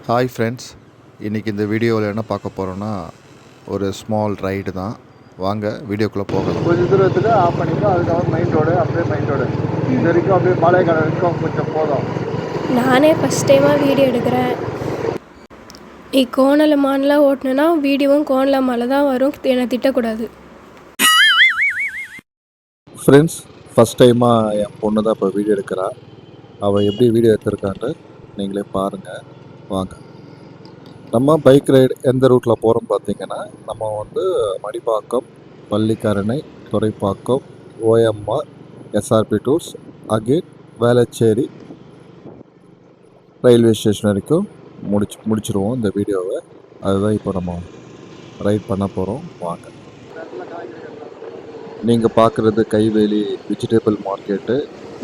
Hi friends, இன்றைக்கி இந்த வீடியோவில் என்ன பார்க்க போகிறோன்னா ஒரு ஸ்மால் ரைடு தான். வாங்க வீடியோக்குள்ளே போகலாம். கொஞ்சம் தூரத்துக்கு ஆஃப் பண்ணிக்கோ, அதுக்கப்புறம் மெயின் ரோடு, அப்படியே மெயின் ரோடு இது வரைக்கும் அப்படியே பாளையக்காடு வரைக்கும் கொஞ்சம் போதும். நானே ஃபஸ்ட் டைமாக வீடியோ எடுக்கிறேன். நீ கோணல மானெலாம் ஓட்டினா வீடியோவும் கோணல மாலை தான் வரும், என்னை திட்டக்கூடாது. ஃப்ரெண்ட்ஸ், ஃபஸ்ட் டைமாக என் பொண்ணு தான் இப்போ வீடியோ எடுக்கிறா. அவள் எப்படி வீடியோ எடுத்திருக்கான்னு நீங்களே பாருங்கள். வாங்க, நம்ம பைக் ரைடு எந்த ரூட்டில் போகிறோம் பார்த்தீங்கன்னா, நம்ம Madipakkam, Pallikaranai, Thoraipakkam, OMR, SRP tours, again Velachery railway station வரைக்கும் முடிச்சிருவோம் இந்த வீடியோவை. அதுதான் இப்போ நம்ம ரைட் பண்ண போகிறோம். வாங்க. நீங்கள் பார்க்குறது கைவேலி வெஜிடபிள் மார்க்கெட்டு.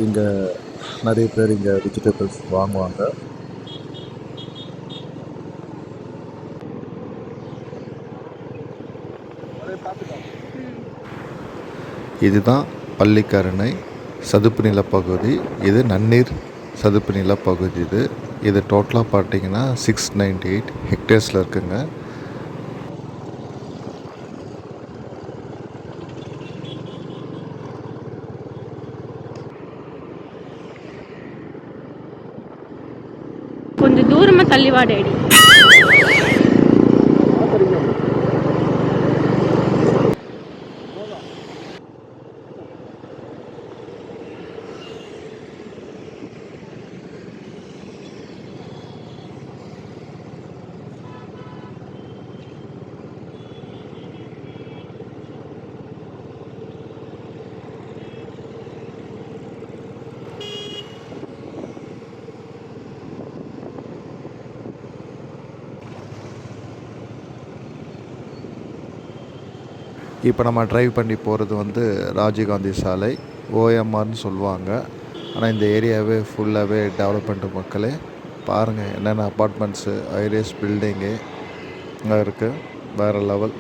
இங்கே நிறைய பேர் இங்கே வெஜிடபிள்ஸ் வாங்குவாங்க. இதுதான் பள்ளிக்கரணை சதுப்பு நிலப்பகுதி. இது நன்னீர் சதுப்பு நிலப்பகுதி. இது டோட்டலாக பார்த்தீங்கன்னா 698 ஹெக்டேர்ஸில் இருக்குங்க. கொஞ்சம் தூரமாக தள்ளி வா டேடி. இப்போ நம்ம ட்ரைவ் பண்ணி போகிறது ராஜீவ்காந்தி சாலை, OMRன்னு சொல்லுவாங்க. ஆனால் இந்த ஏரியாவே ஃபுல்லாகவே டெவலப்மெண்ட் மக்களே. பாருங்கள் என்னென்ன அப்பார்ட்மெண்ட்ஸு, ஹைரேஸ் பில்டிங்கு அங்கே இருக்குது. வேறு லெவல்.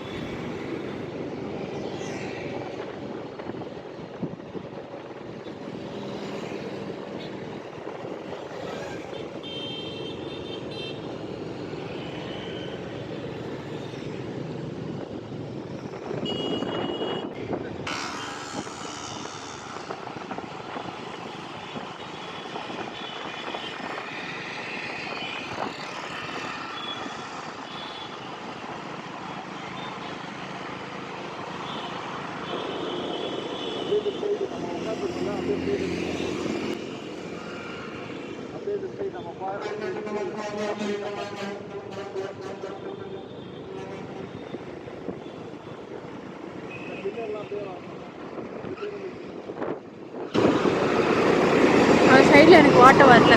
சைடில் எனக்கு வாட்ட வரல.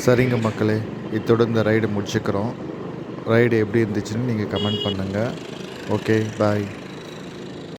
சரிங்க மக்களே, இத்தோடு இந்த ரைடு முடிச்சுக்கிறோம். ரைடு எப்படி இருந்துச்சுன்னு நீங்கள் கமெண்ட் பண்ணுங்கள். ஓகே, பாய்.